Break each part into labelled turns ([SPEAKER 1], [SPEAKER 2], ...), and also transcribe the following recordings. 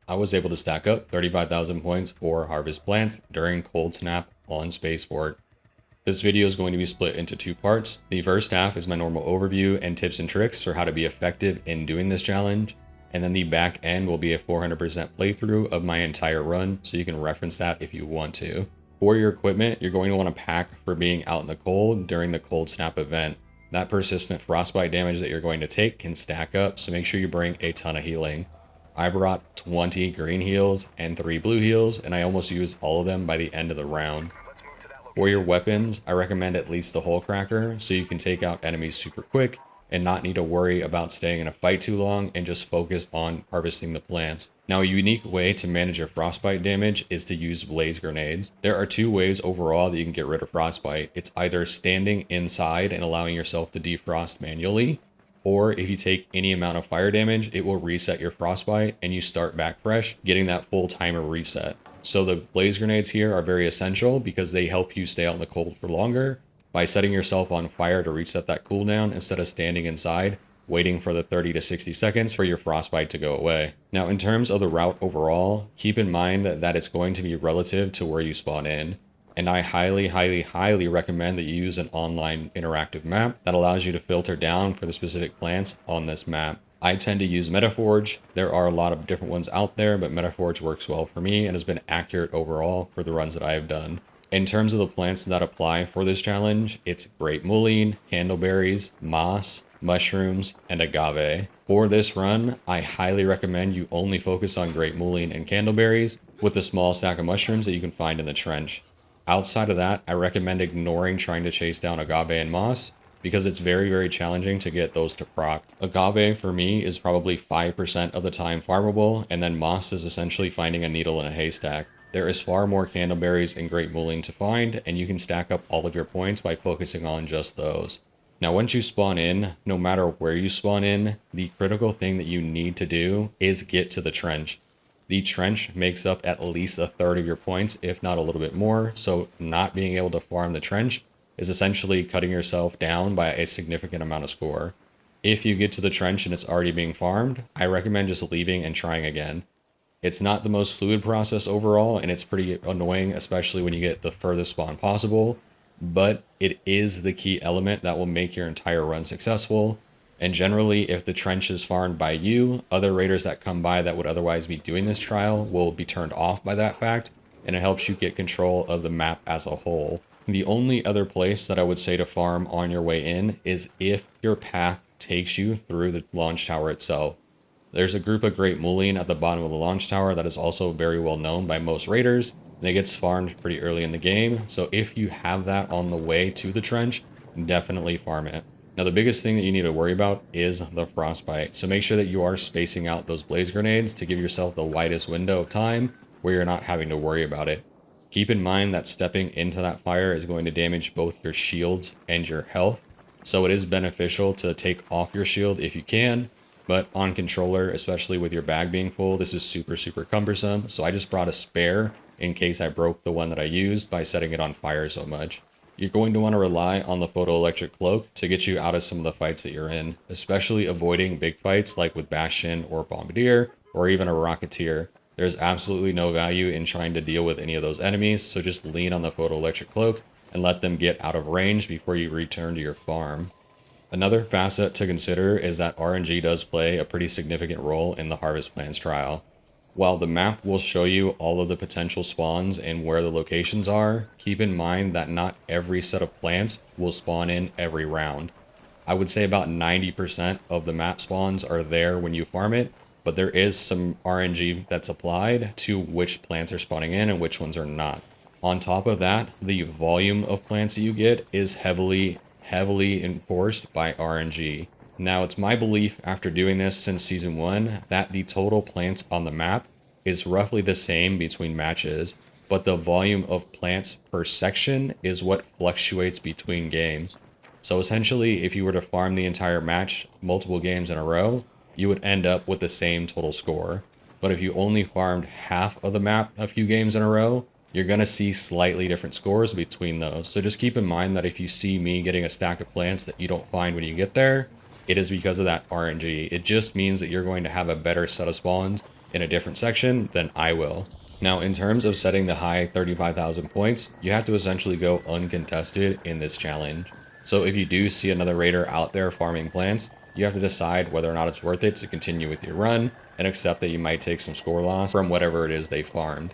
[SPEAKER 1] I was able to stack up 35,000 points for harvest plants during Cold Snap on Spaceport. This video is going to be split into two parts. The first half is my normal overview and tips and tricks for how to be effective in doing this challenge. And then the back end will be a 400% playthrough of my entire run, so you can reference that if you want to. For your equipment, you're going to want to pack for being out in the cold during the Cold Snap event. That persistent frostbite damage that you're going to take can stack up, so make sure you bring a ton of healing. I brought 20 green heals and 3 blue heals, and I almost used all of them by the end of the round. For your weapons, I recommend at least the Hole Cracker, so you can take out enemies super quick and not need to worry about staying in a fight too long and just focus on harvesting the plants. Now, a unique way to manage your frostbite damage is to use blaze grenades. There are two ways overall that you can get rid of frostbite. It's either standing inside and allowing yourself to defrost manually, or if you take any amount of fire damage, it will reset your frostbite and you start back fresh, getting that full timer reset. So the blaze grenades here are very essential because they help you stay out in the cold for longer by setting yourself on fire to reset that cooldown instead of standing inside, waiting for the 30 to 60 seconds for your frostbite to go away. Now, in terms of the route overall, keep in mind that it's going to be relative to where you spawn in. And I highly recommend that you use an online interactive map that allows you to filter down for the specific plants on this map. I tend to use Metaforge. There are a lot of different ones out there, but Metaforge works well for me and has been accurate overall for the runs that I have done. In terms of the plants that apply for this challenge, it's Great Mullein, Candleberries, Moss, Mushrooms, and Agave. For this run, I highly recommend you only focus on Great Mullein and Candleberries with the small stack of mushrooms that you can find in the trench. Outside of that, I recommend ignoring trying to chase down Agave and Moss because it's very challenging to get those to proc. Agave for me is probably 5% of the time farmable, and then Moss is essentially finding a needle in a haystack. There is far more Candleberries and Great Mullein to find, and you can stack up all of your points by focusing on just those. Now, once you spawn in, no matter where you spawn in, the critical thing that you need to do is get to the trench. The trench makes up at least a third of your points, if not a little bit more, so not being able to farm the trench is essentially cutting yourself down by a significant amount of score. If you get to the trench and it's already being farmed, I recommend just leaving and trying again. It's not the most fluid process overall, and it's pretty annoying, especially when you get the furthest spawn possible, but it is the key element that will make your entire run successful. And generally, if the trench is farmed by you, other raiders that come by that would otherwise be doing this trial will be turned off by that fact, and it helps you get control of the map as a whole. The only other place that I would say to farm on your way in is if your path takes you through the launch tower itself. There's a group of Great Mullein at the bottom of the launch tower that is also very well known by most raiders, and it gets farmed pretty early in the game, so if you have that on the way to the trench, definitely farm it. Now, the biggest thing that you need to worry about is the frostbite, so make sure that you are spacing out those blaze grenades to give yourself the widest window of time where you're not having to worry about it. Keep in mind that stepping into that fire is going to damage both your shields and your health, so it is beneficial to take off your shield if you can, but on controller, especially with your bag being full, this is super cumbersome, so I just brought a spare in case I broke the one that I used by setting it on fire so much. You're going to want to rely on the photoelectric cloak to get you out of some of the fights that you're in, especially avoiding big fights like with Bastion or Bombardier or even a Rocketeer. There's absolutely no value in trying to deal with any of those enemies, so just lean on the photoelectric cloak and let them get out of range before you return to your farm. Another facet to consider is that RNG does play a pretty significant role in the Harvest Plants trial. While the map will show you all of the potential spawns and where the locations are, keep in mind that not every set of plants will spawn in every round. I would say about 90% of the map spawns are there when you farm it, but there is some RNG that's applied to which plants are spawning in and which ones are not. On top of that, the volume of plants that you get is heavily enforced by RNG. Now, it's my belief after doing this since Season 1 that the total plants on the map is roughly the same between matches, but the volume of plants per section is what fluctuates between games. So essentially, if you were to farm the entire match multiple games in a row, you would end up with the same total score. But if you only farmed half of the map a few games in a row, you're going to see slightly different scores between those. So just keep in mind that if you see me getting a stack of plants that you don't find when you get there, it is because of that RNG. It just means that you're going to have a better set of spawns in a different section, then I will. Now, in terms of setting the high 35,000 points, you have to essentially go uncontested in this challenge. So if you do see another raider out there farming plants, you have to decide whether or not it's worth it to continue with your run and accept that you might take some score loss from whatever it is they farmed.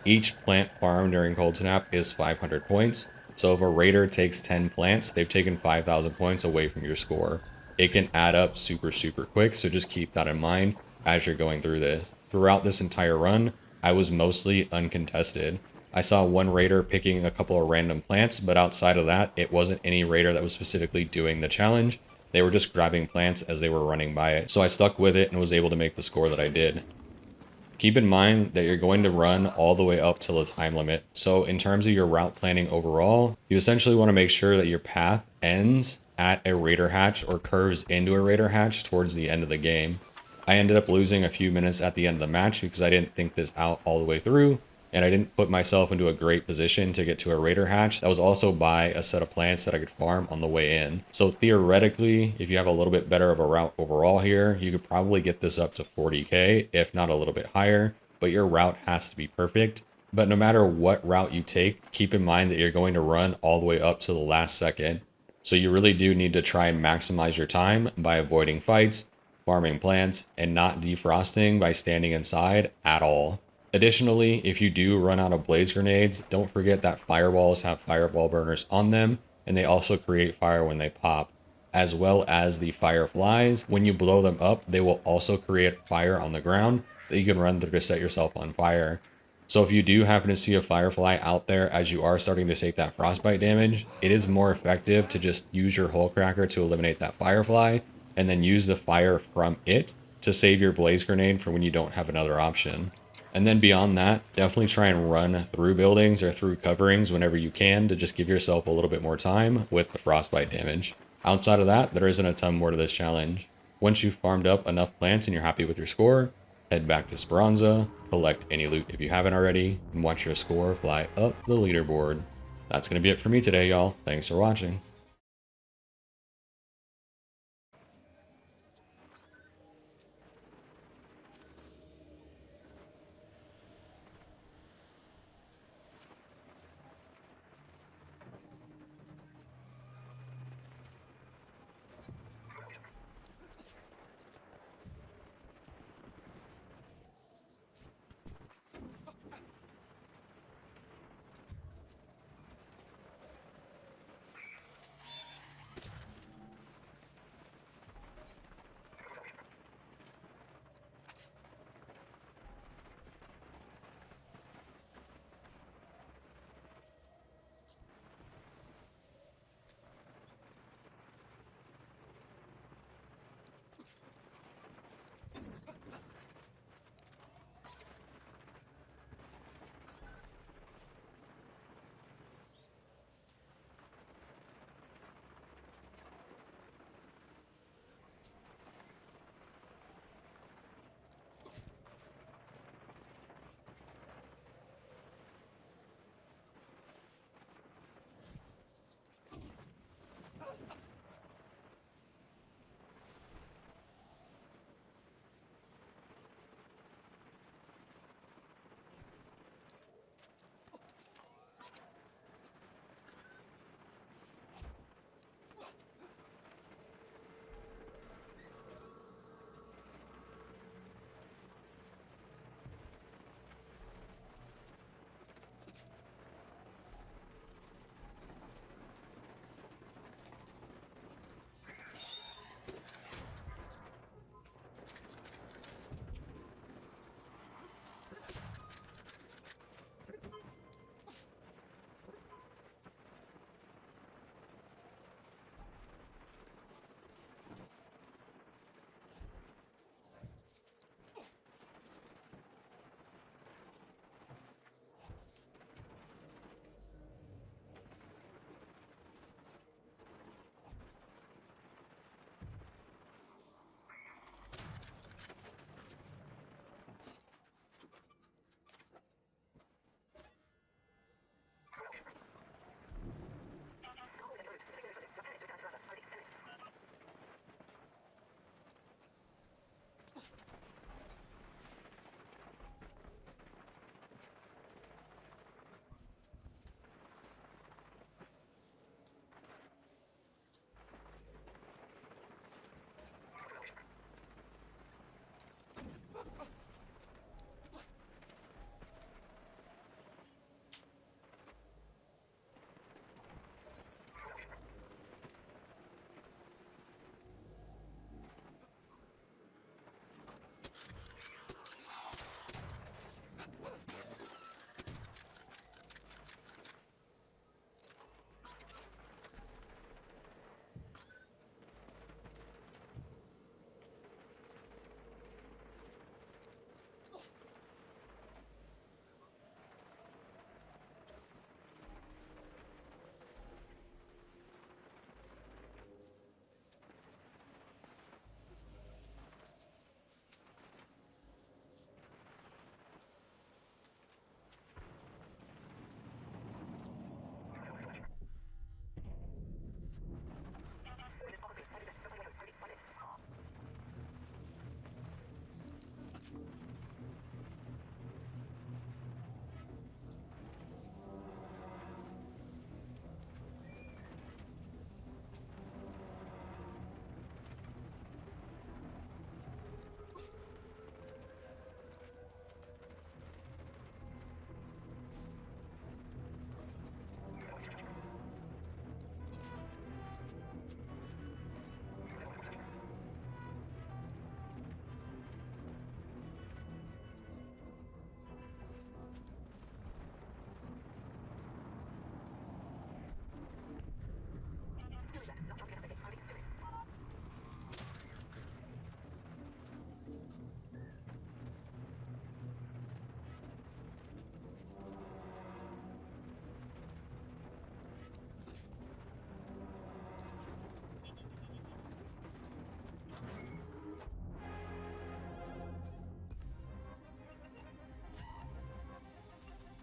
[SPEAKER 1] Each plant farmed during Cold Snap is 500 points, so if a raider takes 10 plants, they've taken 5,000 points away from your score. It can add up super quick, so just keep that in mind as you're going through this. Throughout this entire run, I was mostly uncontested. I saw one raider picking a couple of random plants, but outside of that, it wasn't any raider that was specifically doing the challenge. They were just grabbing plants as they were running by it. So I stuck with it and was able to make the score that I did. Keep in mind that you're going to run all the way up till the time limit. So in terms of your route planning overall, you essentially want to make sure that your path ends at a raider hatch or curves into a raider hatch towards the end of the game. I ended up losing a few minutes at the end of the match because I didn't think this out all the way through, and I didn't put myself into a great position to get to a raider hatch that was also by a set of plants that I could farm on the way in. So theoretically, if you have a little bit better of a route overall here, you could probably get this up to 40k, if not a little bit higher, but your route has to be perfect. But no matter what route you take, keep in mind that you're going to run all the way up to the last second. So you really do need to try and maximize your time by avoiding fights, farming plants, and not defrosting by standing inside at all. Additionally, if you do run out of blaze grenades, don't forget that fireballs have fireball burners on them, and they also create fire when they pop, as well as the fireflies. When you blow them up, they will also create fire on the ground that you can run through to set yourself on fire. So if you do happen to see a firefly out there as you are starting to take that frostbite damage, it is more effective to just use your hole cracker to eliminate that firefly and then use the fire from it to save your blaze grenade for when you don't have another option. And then beyond that, definitely try and run through buildings or through coverings whenever you can to just give yourself a little bit more time with the frostbite damage. Outside of that, there isn't a ton more to this challenge. Once you've farmed up enough plants and you're happy with your score, head back to Speranza, collect any loot if you haven't already, and watch your score fly up the leaderboard. That's going to be it for me today, y'all. Thanks for watching.